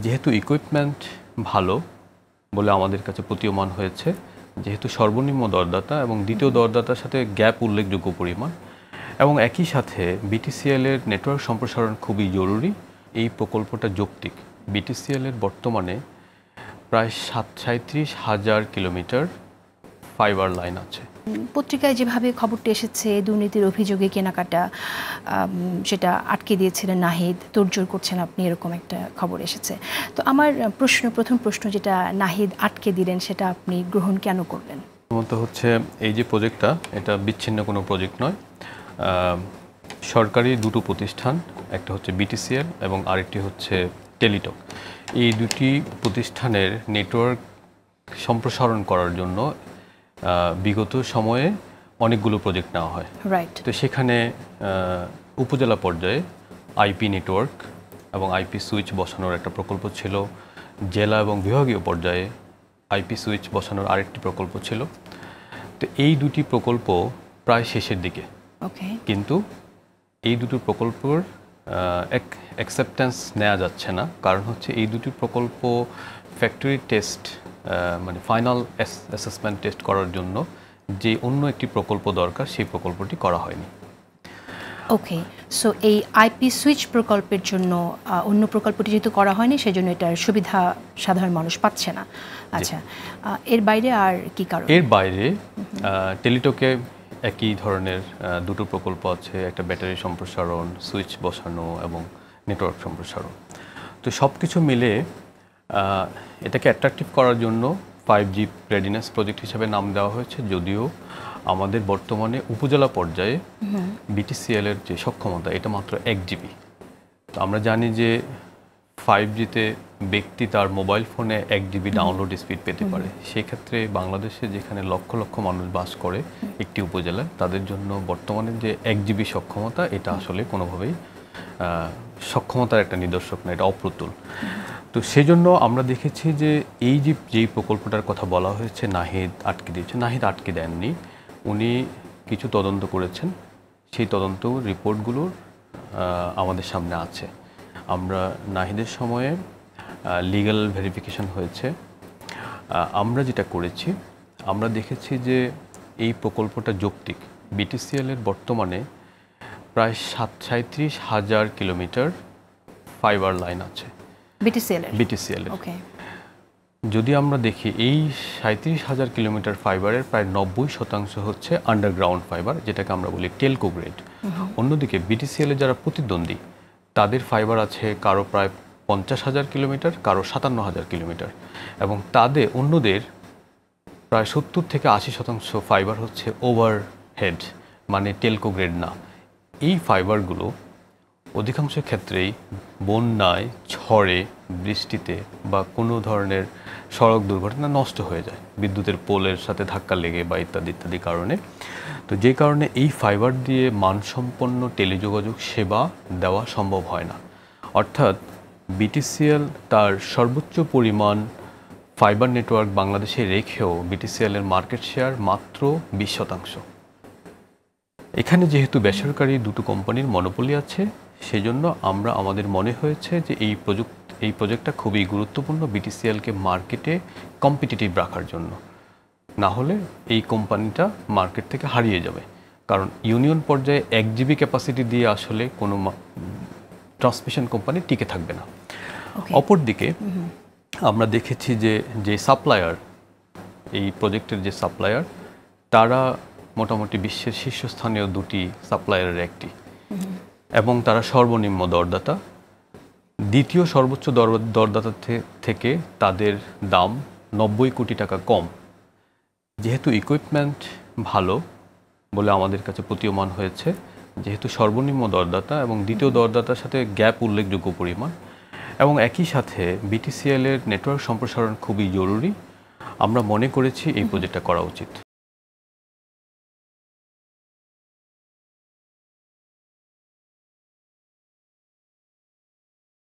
যেহেতু ইকুইপমেন্ট ভালো বলে আমাদের কাছে প্রতীয়মান হয়েছে, যেহেতু সর্বনিম্ন দরদাতা এবং দ্বিতীয় দরদাতার সাথে গ্যাপ উল্লেখযোগ্য পরিমাণ, এবং একই সাথে বিটিসিএল এর নেটওয়ার্ক সম্প্রসারণ খুবই জরুরি, এই প্রকল্পটা যৌক্তিক। বিটিসিএল এর বর্তমানে প্রায় 37,000 কিলোমিটার ফাইবার লাইন আছে। পত্রিকায় যেভাবে খবরটি এসেছে, দুর্নীতির অভিযোগে কেনাকাটা সেটা আটকে দিয়েছিলেন নাহিদ, তোড়জোড় করছেন আপনি, এরকম একটা খবর এসেছে। তো আমার প্রথম প্রশ্ন যেটা নাহিদ আটকে দিলেন, সেটা আপনি গ্রহণ কেন করলেন? প্রথমত হচ্ছে এই যে প্রজেক্টটা, এটা বিচ্ছিন্ন কোনো প্রজেক্ট নয়। সরকারি দুটো প্রতিষ্ঠান, একটা হচ্ছে বিটিসিএল এবং আরেকটি হচ্ছে টেলিটক। এই দুটি প্রতিষ্ঠানের নেটওয়ার্ক সম্প্রসারণ করার জন্য বিগত সময়ে অনেকগুলো প্রজেক্ট নেওয়া হয়। রাইট। তো সেখানে উপজেলা পর্যায়ে আইপি নেটওয়ার্ক এবং আইপি সুইচ বসানোর একটা প্রকল্প ছিল, জেলা এবং বিভাগীয় পর্যায়ে আইপি সুইচ বসানোর আরেকটি প্রকল্প ছিল। তো এই দুটি প্রকল্প প্রায় শেষের দিকে। কিন্তু এই দুটো প্রকল্পের অ্যাকসেপ্টেন্স নেওয়া যাচ্ছে না, কারণ হচ্ছে এই দুটি প্রকল্প ফ্যাক্টরি টেস্ট মানে ফাইনাল অ্যাসেসমেন্ট টেস্ট করার জন্য যে অন্য একটি প্রকল্প দরকার, সেই প্রকল্পটি করা হয়নি। ওকে, সো এই আইপি সুইচ প্রকল্পের জন্য অন্য প্রকল্পটি যেহেতু করা হয়নি, সেজন্য এটার সুবিধা সাধারণ মানুষ পাচ্ছে না। আচ্ছা, এর বাইরে আর কি কারণ? এর বাইরে টেলিটকে একই ধরনের দুটো প্রকল্প আছে, একটা ব্যাটারি সম্প্রসারণ, সুইচ বসানো এবং নেটওয়ার্ক সম্প্রসারণ। তো সব কিছু মিলে এটাকে অ্যাট্রাকটিভ করার জন্য 5G রেডিনেস প্রজেক্ট হিসেবে নাম দেওয়া হয়েছে, যদিও আমাদের বর্তমানে উপজেলা পর্যায়ে বিটিসিএল এর যে সক্ষমতা, এটা মাত্র 1 GB। তো আমরা জানি যে 5Gতে ব্যক্তি তার মোবাইল ফোনে 1 GB ডাউনলোড স্পিড পেতে পারে। সেক্ষেত্রে বাংলাদেশে যেখানে লক্ষ লক্ষ মানুষ বাস করে একটি উপজেলায়, তাদের জন্য বর্তমানে যে 1 GB সক্ষমতা, এটা আসলে কোনোভাবেই সক্ষমতার একটা নিদর্শক না, এটা অপ্রতুল। তো সেজন্য আমরা দেখেছি যে এই যেই প্রকল্পটার কথা বলা হয়েছে নাহিদ আটকে দিয়েছে, নাহিদ আটকে দেননি। উনি কিছু তদন্ত করেছেন, সেই তদন্ত রিপোর্টগুলো আমাদের সামনে আছে। আমরা নাহিদের সময়ে লিগ্যাল ভেরিফিকেশন হয়েছে। আমরা যেটা করেছি, আমরা দেখেছি যে এই প্রকল্পটা যৌক্তিক। বিটিসিএল এর বর্তমানে প্রায় 37,000 কিলোমিটার ফাইবার লাইন আছে বিটিসিএল এর। যদি আমরা দেখি এই 37,000 কিলোমিটার ফাইবারের প্রায় 90% হচ্ছে আন্ডারগ্রাউন্ড ফাইবার, যেটাকে আমরা বলি টেলকো গ্রেড। অন্যদিকে বিটিসিএল এর যারা প্রতিদ্বন্দ্বী, তাদের ফাইবার আছে কারো প্রায় 50,000 কিলোমিটার, কারো 57,000 কিলোমিটার, এবং অন্যদের প্রায় 70 থেকে 80% ফাইবার হচ্ছে ওভারহেড, মানে টেলকো গ্রেড না। এই ফাইবারগুলো অধিকাংশ ক্ষেত্রেই বন্যায়, ঝড়ে, বৃষ্টিতে বা কোনো ধরনের সড়ক দুর্ঘটনা নষ্ট হয়ে যায়, বিদ্যুতের পোলের সাথে ধাক্কা লেগে বা ইত্যাদি ইত্যাদি কারণে। তো যে কারণে এই ফাইবার দিয়ে মানসম্পন্ন টেলিযোগাযোগ সেবা দেওয়া সম্ভব হয় না। অর্থাৎ বিটিসিএল তার সর্বোচ্চ পরিমাণ ফাইবার নেটওয়ার্ক বাংলাদেশে রেখেও বিটিসিএল এর মার্কেট শেয়ার মাত্র 20%। এখানে যেহেতু বেসরকারি দুটো কোম্পানির মনোপলি আছে, সেজন্য আমাদের মনে হয়েছে যে এই প্রজেক্টটা খুবই গুরুত্বপূর্ণ বিটিসিএলকে মার্কেটে কম্পিটিটিভ রাখার জন্য। না হলে এই কোম্পানিটা মার্কেট থেকে হারিয়ে যাবে, কারণ ইউনিয়ন পর্যায়ে 1 GB ক্যাপাসিটি দিয়ে আসলে কোনো ট্রান্সমিশন কোম্পানি টিকে থাকবে না। অপরদিকে আমরা দেখেছি যে সাপ্লায়ার, এই প্রজেক্টের যে সাপ্লায়ার, তারা মোটামুটি বিশ্বের শীর্ষস্থানীয় দুটি সাপ্লায়ারের একটি, এবং তারা সর্বনিম্ন দরদাতা। দ্বিতীয় সর্বোচ্চ দরদাতা থেকে তাদের দাম 90 কোটি টাকা কম। যেহেতু ইকুইপমেন্ট ভালো বলে আমাদের কাছে প্রতীয়মান হয়েছে, যেহেতু সর্বনিম্ন দরদাতা এবং দ্বিতীয় দরদাতার সাথে গ্যাপ উল্লেখযোগ্য পরিমাণ, এবং একই সাথে বিটিসিএল এর নেটওয়ার্ক সম্প্রসারণ খুবই জরুরি, আমরা মনে করেছি এই প্রজেক্টটা করা উচিত।